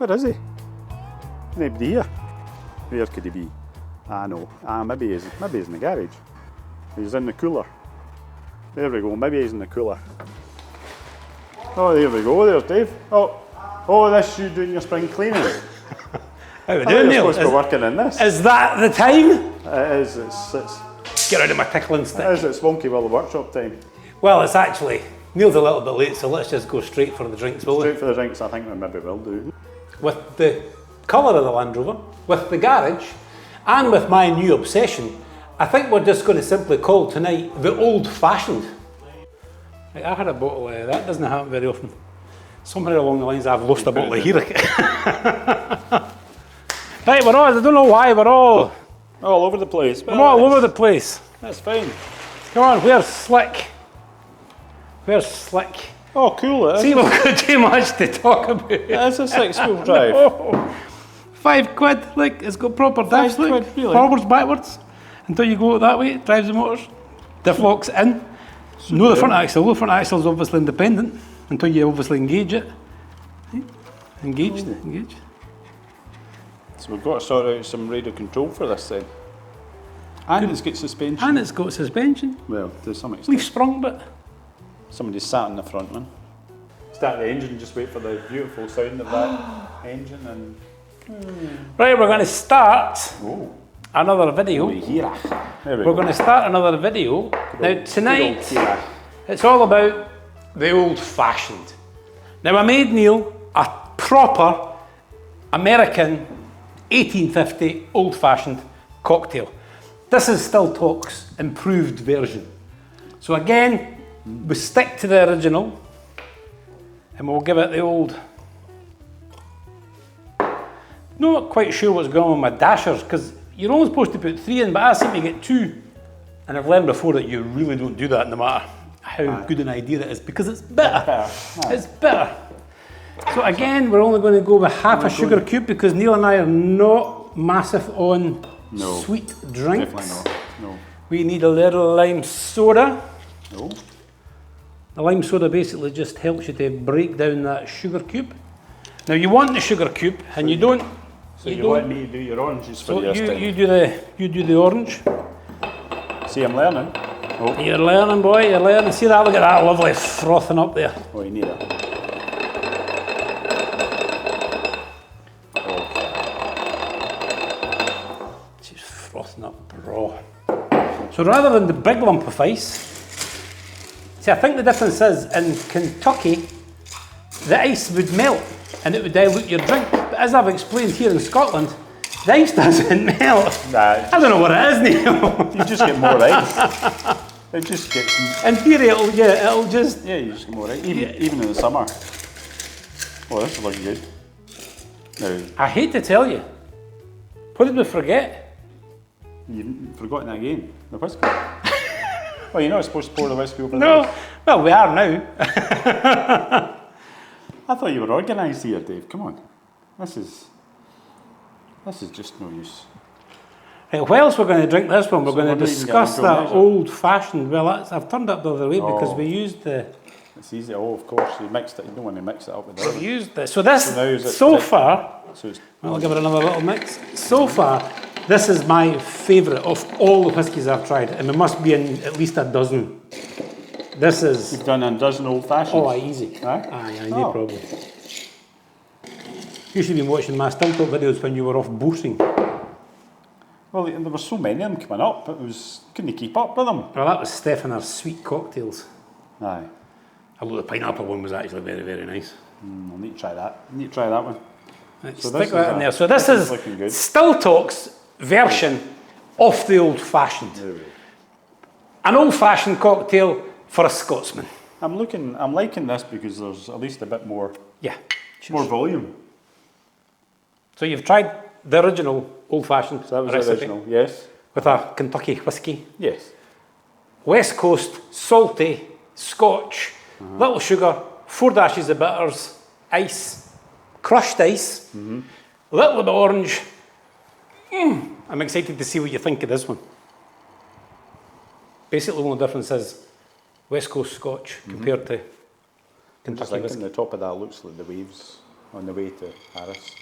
Where is he? Nobody here. Where could he be? Ah, no. Ah, maybe he's in the garage. He's in the cooler. There we go. Maybe he's in the cooler. Oh, there we go. There's Dave. Oh, this you doing your spring cleaning. How we doing, Neil? You're supposed to be working in this. Is that the time? It is. It's Get out of my tickling stick. it is. It's Wonky Willow workshop time. Well, it's actually, Neil's a little bit late, so let's just go straight for the drinks, will we? Straight for the drinks, I think we maybe will do. With the colour of the Land Rover, with the garage, and with my new obsession, I think we're just going to simply call tonight the Old Fashioned. Right, I had a bottle of that, doesn't happen very often. Somewhere along the lines I've lost a bottle of Hearach. Right, we're all, I don't know why, we're all over the place. We're all over the place. That's fine. Come on, where's Slick? Where's Slick? Oh, cool. See, we've got too much to talk about. It's a 6-wheel drive. Oh, £5, look, it's got proper diffs, look. £5, really? Forwards, backwards. Until you go that way, it drives the motors. Diff locks in. No, the front axle. The front axle is obviously independent until you obviously engage it. Engaged. So we've got to sort out some radio control for this then. And it's got suspension. And it's got suspension. Well, to some extent. Leaf sprung bit. Somebody sat in the front, man. Start the engine, just wait for the beautiful sound of that engine and... Right, we're going to start another video. We're going to start another video. Now tonight, it's all about the Old Fashioned. Now I made Neil a proper American 1850 Old Fashioned cocktail. This is Still Talk's improved version. So again, we stick to the original and we'll give it the old... Not quite sure what's going on with my dashers because you're only supposed to put 3 in, but I seem to get 2. And I've learned before that you really don't do that no matter how good an idea it is because it's bitter. It's bitter. So again, we're only going to go with half a sugar cube because Neil and I are not massive on sweet drinks. Definitely not. No. We need a little lime soda. No. The lime soda basically just helps you to break down that sugar cube. Now you want the sugar cube and you don't. So you let me do your oranges for your time. You do the orange. See, I'm learning. Oh. You're learning, boy. You're learning. See that? Look at that lovely frothing up there. Oh, you need it. She's frothing up raw. So rather than the big lump of ice, see, I think the difference is in Kentucky, the ice would melt and it would dilute your drink. But as I've explained here in Scotland, the ice doesn't melt. Nah, I don't know what it is, Neil. You just get more ice. It just gets... In theory, it'll just... Yeah, you just get more ice. Even in the summer. Oh, this is looking good. Now, I hate to tell you. What did we forget? You've forgotten that again. The whiskey. Well, you're not supposed to pour the whiskey over No. there. Well, we are now. I thought you were organised here, Dave. Come on. This is just no use. Right, whilst we're going to drink this one, we're So going we're to not even discuss getting that measure. old-fashioned. Well, I've turned it the other way because we used the... It's easy. Oh, of course. You mixed it. You don't want to mix it up with the We've other. used this. So this, So now is it so thick? far, So it's, I'll give it another little mix. So far, this is my favourite of all the whiskies I've tried, and there must be in at least a dozen. This is... you've done a dozen old fashions. Oh, easy. Aye? No problem. You should have been watching my Still Talk videos when you were off boating. Well, there were so many of them coming up, couldn't keep up with them. Well, that was Steph and her sweet cocktails. Aye. Although the pineapple one was actually very, very nice. I'll need to try that. I need to try that one. Right, So stick this that is in there. So this is looking good. Still Talk's version of the old-fashioned. There we go. An old-fashioned cocktail for a Scotsman. I'm liking this because there's at least a bit more Yeah. volume. So you've tried the original old-fashioned So that was recipe the original, yes. with a Kentucky whiskey. Yes. West Coast, salty, Scotch, little sugar, 4 dashes of bitters, ice, crushed ice, a little bit of orange. I'm excited to see what you think of this one. Basically, the only difference is West Coast Scotch compared to I'm just Kentucky thinking whiskey. the top of that looks like the waves. on the way to Harris.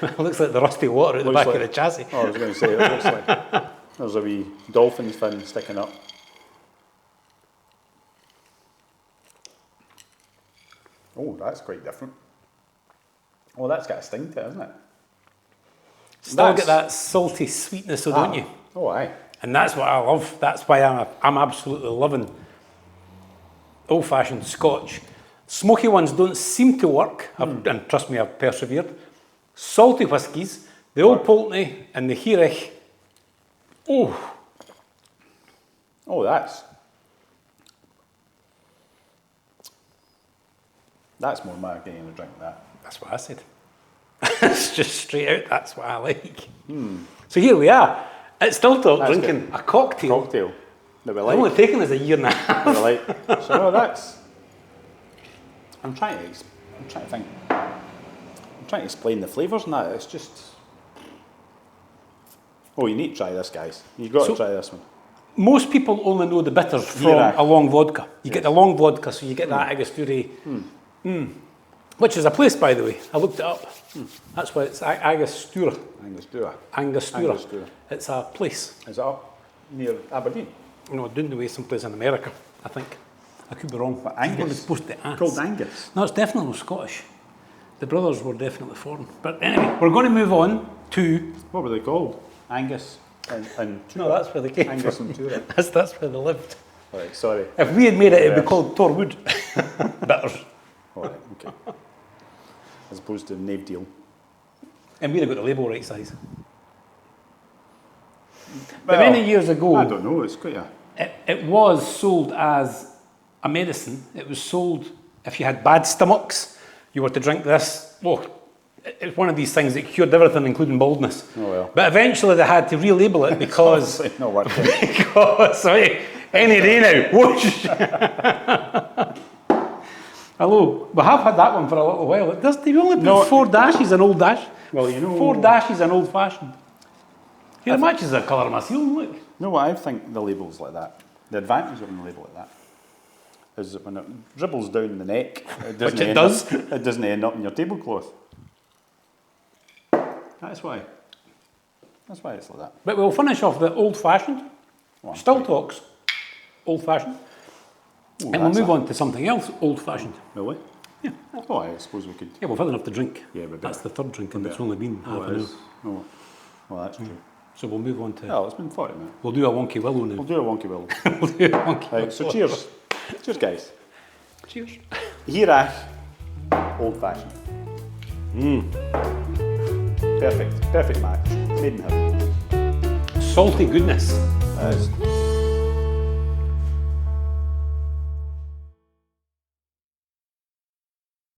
It looks like the rusty water at the back of the chassis. Oh, I was going to say, it looks like there's a wee dolphin's fin sticking up. Oh, that's quite different. Oh, that's got a sting to it, hasn't it? Still get that salty sweetness, though, don't you? Oh, aye. And that's what I love. That's why I'm absolutely loving old-fashioned Scotch. Smoky ones don't seem to work, and trust me, I've persevered. Salty whiskies, the Old Pulteney and the Hearach. Oh, that's more my game to drink that. that's what I said. It's just straight out, that's what I like. So here we are, at Stilltalk, drinking a cocktail. Cocktail that we It's like. only taken us a year and a half. That we like. So no, that's. I'm trying to think. I'm trying to explain the flavours and that. It's just. Oh, you need to try this, guys. You've got to try this one. Most people only know the bitters from Hearach. a long vodka. You get the long vodka, so you get that Angostura, which is a place, by the way. I looked it up. That's why it's Angostura. Angostura. It's a place. Is it up near Aberdeen? No, down the way, someplace in America, I think. I could be wrong. But Angus? What it's supposed to ask. Called Angus. No, it's definitely not Scottish. The brothers were definitely foreign. But anyway, we're going to move on to... What were they called? Angus and No, that's where they came Angus from. and Tura. That's where they lived. Alright, sorry. If we had made it, it would be called Torwood. Bitters. Alright, okay. As opposed to Nave Deal. And we'd have got the label right size. But many years ago, I don't know, it's quite a... it was sold as a medicine. It was sold, if you had bad stomachs, you were to drink this. Oh, it's one of these things that cured everything, including baldness. Oh well. But eventually they had to relabel it because... It's not working. because, any day now, whoosh. Hello, we have had that one for a little while. They only put 4 dashes in Old Dash. Well, you know... 4 dashes in Old Fashioned. Here, it matches the colour of my seal, look. You know what I think the label's like that? The advantage of a label like that is that when it dribbles down the neck, it doesn't Which it does. It doesn't end up in your tablecloth. That's why. That's why it's like that. But we'll finish off the Old Fashioned. Oh, Still talks Old Fashioned. Oh, And we'll move on to something else Old Fashioned. Really? Yeah. Oh, I suppose we could. Yeah, we've had enough to drink. Yeah, we That's better. the third drink and it's only been half Oh, an it hour. is. Oh, well, that's true. So we'll move on to... Oh, it's been 40 minutes. We'll do a Wonky Willow now. We'll do a wonky will. We'll do a Wonky Right, so cheers. Cheers, guys. Cheers. Hearach, old fashioned. Perfect match. Made in heaven. Salty goodness. It's